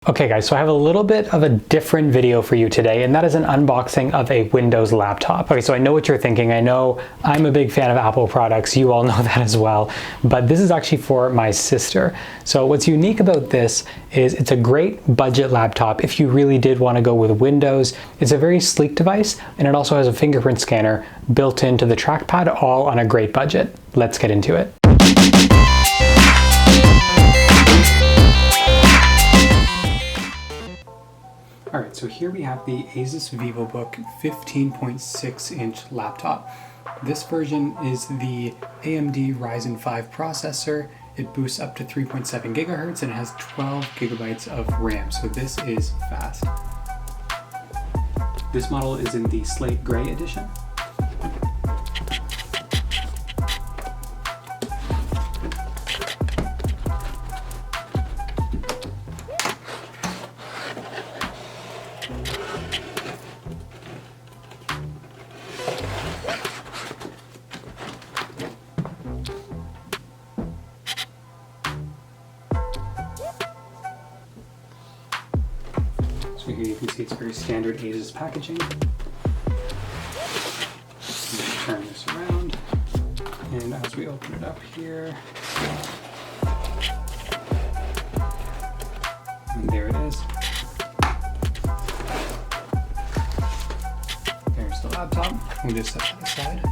Okay guys, so I have a little bit of a different video for you today, and that is an unboxing of a Windows laptop. Okay, so I know what you're thinking. I know I'm a big fan of Apple products. You all know that as well. But this is actually for my sister. So what's unique about this is it's a great budget laptop if you really did want to go with Windows. It's a very sleek device, and it also has a fingerprint scanner built into the trackpad, all on a great budget. Let's get into it. Alright, so here we have the Asus Vivobook 15.6-inch laptop. This version is the AMD Ryzen 5 processor. It boosts up to 3.7 gigahertz and it has 12 gigabytes of RAM, so this is fast. This model is in the slate gray edition. So here you can see it's very standard Asus packaging. Turn this around, and as we open it up here, and there it is. There's the laptop. We'll just set that aside.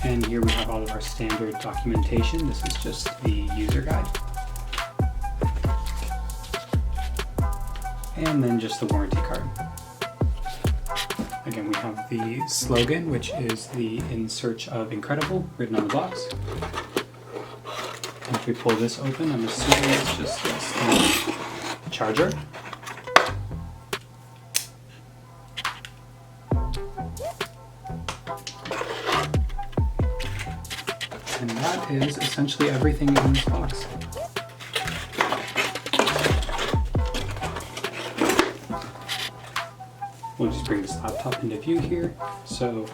And here we have all of our standard documentation. This is just the user guide. And then just the warranty card. Again, we have the slogan, which is the "In Search of Incredible" written on the box. If we pull this open, I'm assuming it's just a charger. And that is essentially everything in this box. We'll just bring this laptop into view here. So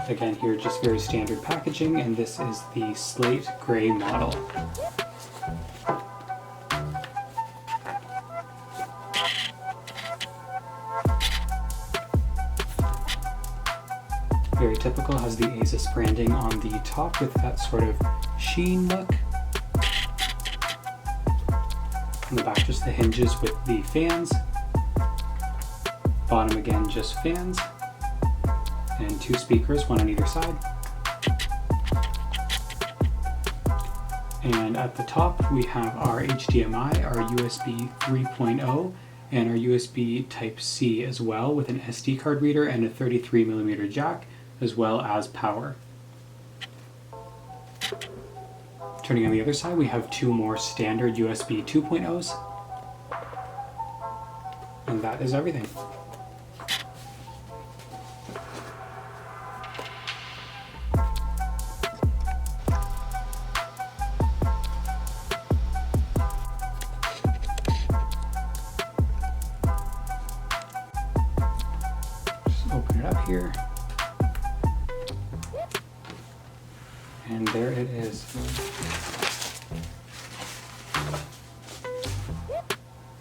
again, here just very standard packaging, and this is the slate gray model. Very typical, has the Asus branding on the top with that sort of sheen look. On the back, just the hinges with the fans. Bottom again, just fans, and two speakers, one on either side. And at the top we have our HDMI, our USB 3.0, and our USB Type-C as well, with an SD card reader and a 33mm jack, as well as power. Turning on the other side, we have two more standard USB 2.0s, and that is everything. Open it up here, and there it is.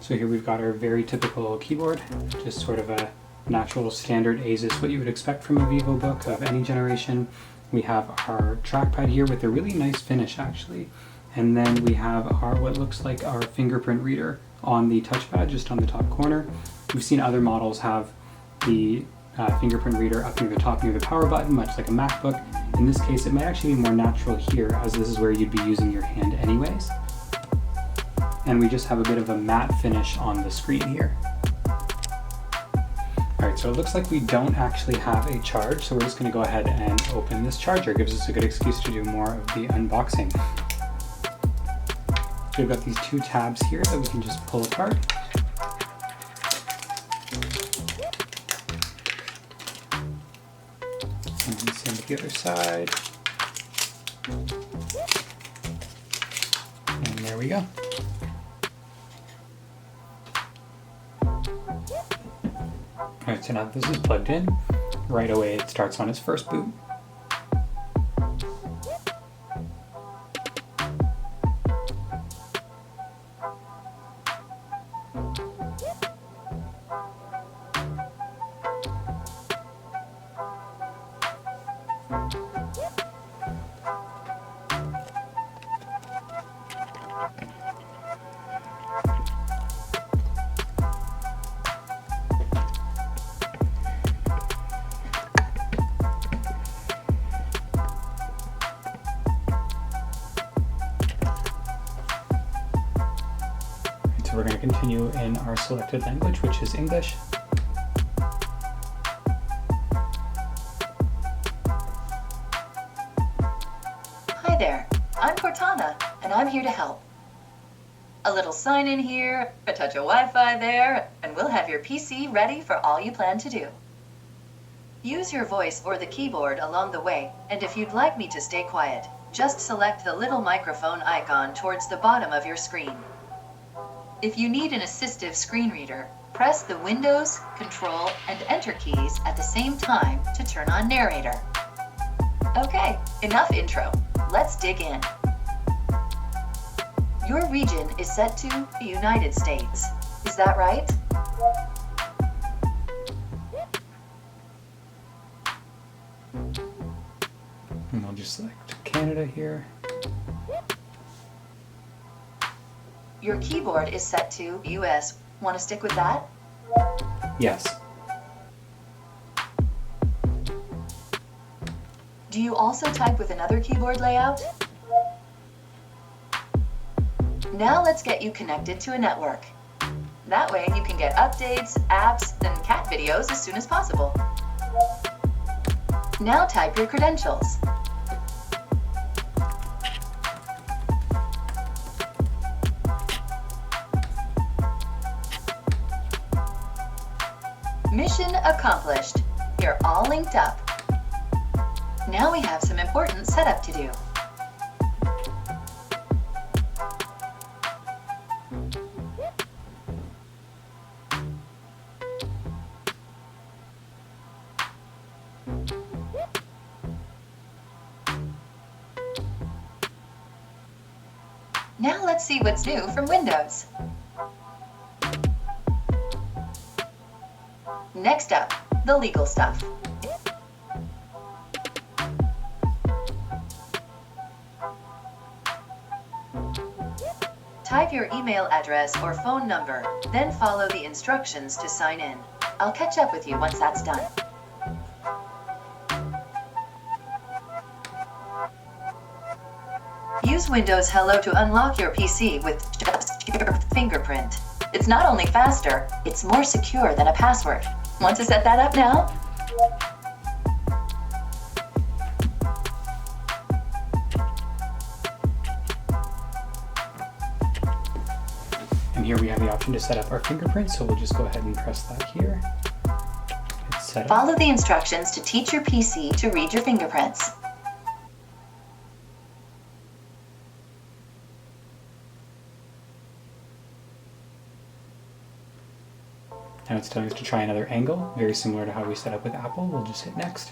So here we've got our very typical keyboard, just sort of a natural standard Asus, what you would expect from a Vivobook of any generation. We have our trackpad here with a really nice finish actually, and then we have our what looks like our fingerprint reader on the touchpad, just on the top corner. We've seen other models have the fingerprint reader up near the top near the power button, much like a MacBook. In this case, it might actually be more natural here, as this is where you'd be using your hand anyways. And we just have a bit of a matte finish on the screen here. Alright, so it looks like we don't actually have a charge, so we're just going to go ahead and open this charger. It gives us a good excuse to do more of the unboxing. So we've got these two tabs here that we can just pull apart. And same with the other side. And there we go. Alright, so now that this is plugged in, right away it starts on its first boot. So we're going to continue in our selected language, which is English. Hi there, I'm Cortana, and I'm here to help. A little sign in here, a touch of Wi-Fi there, and we'll have your PC ready for all you plan to do. Use your voice or the keyboard along the way, and if you'd like me to stay quiet, just select the little microphone icon towards the bottom of your screen. If you need an assistive screen reader, press the Windows, Control, and Enter keys at the same time to turn on narrator. Okay, enough intro. Let's dig in. Your region is set to the United States. Is that right? And we'll just select Canada here. Your keyboard is set to US. Want to stick with that? Yes. Do you also type with another keyboard layout? Now let's get you connected to a network. That way you can get updates, apps, and cat videos as soon as possible. Now type your credentials. Mission accomplished. You're all linked up. Now we have some important setup to do. Now let's see what's new from Windows. Next up, the legal stuff. Type your email address or phone number, then follow the instructions to sign in. I'll catch up with you once that's done. Use Windows Hello to unlock your PC with just your fingerprint. It's not only faster, it's more secure than a password. Want to set that up now? And here we have the option to set up our fingerprint, so we'll just go ahead and press that here. It's set up. Follow the instructions to teach your PC to read your fingerprints. Now it's telling us to try another angle, very similar to how we set up with Apple. We'll just hit next.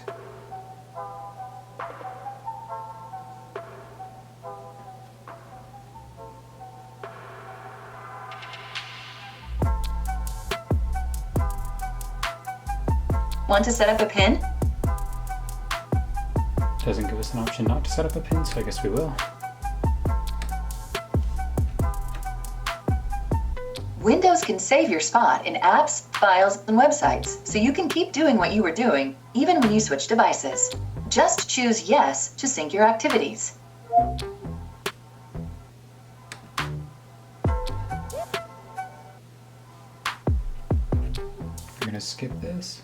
Want to set up a pin? Doesn't give us an option not to set up a pin, so I guess we will. Windows can save your spot in apps, files, and websites, so you can keep doing what you were doing, even when you switch devices. Just choose Yes to sync your activities. We're going to skip this.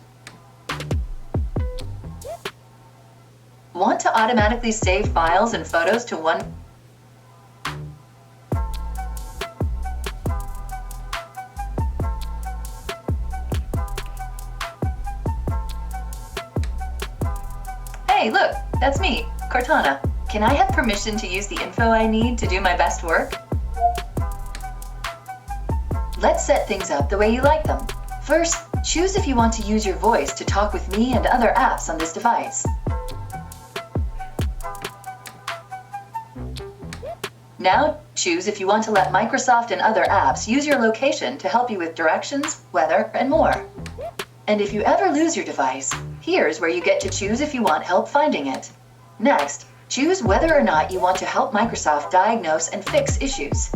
Want to automatically save files and photos to one? Hey, look, that's me, Cortana. Can I have permission to use the info I need to do my best work? Let's set things up the way you like them. First, choose if you want to use your voice to talk with me and other apps on this device. Now, Choose if you want to let Microsoft and other apps use your location to help you with directions, weather, and more. And if you ever lose your device, here's where you get to choose if you want help finding it. Next, choose whether or not you want to help Microsoft diagnose and fix issues.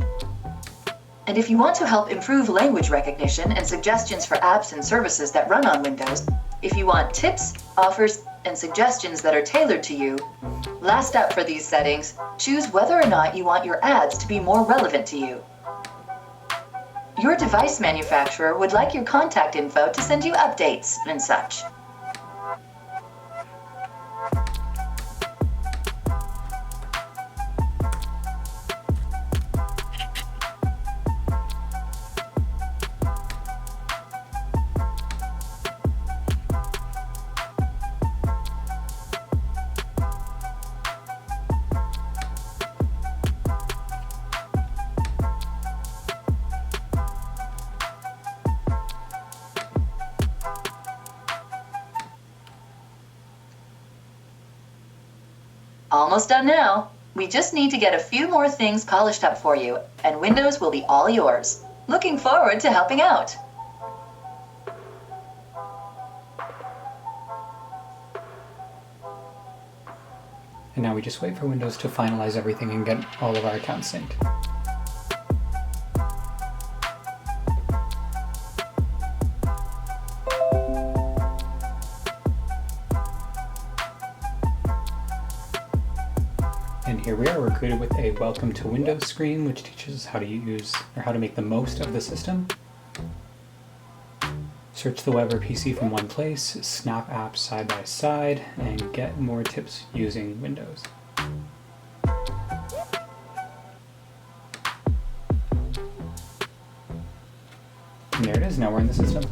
And if you want to help improve language recognition and suggestions for apps and services that run on Windows, if you want tips, offers, and suggestions that are tailored to you, last up for these settings, choose whether or not you want your ads to be more relevant to you. Your device manufacturer would like your contact info to send you updates and such. Almost done now. We just need to get a few more things polished up for you, and Windows will be all yours. Looking forward to helping out. And now we just wait for Windows to finalize everything and get all of our accounts synced. And here we are, we're greeted with a welcome to Windows screen, which teaches us how to use or how to make the most of the system. Search the web or PC from one place, snap apps side by side, and get more tips using Windows. And there it is, now we're in the system.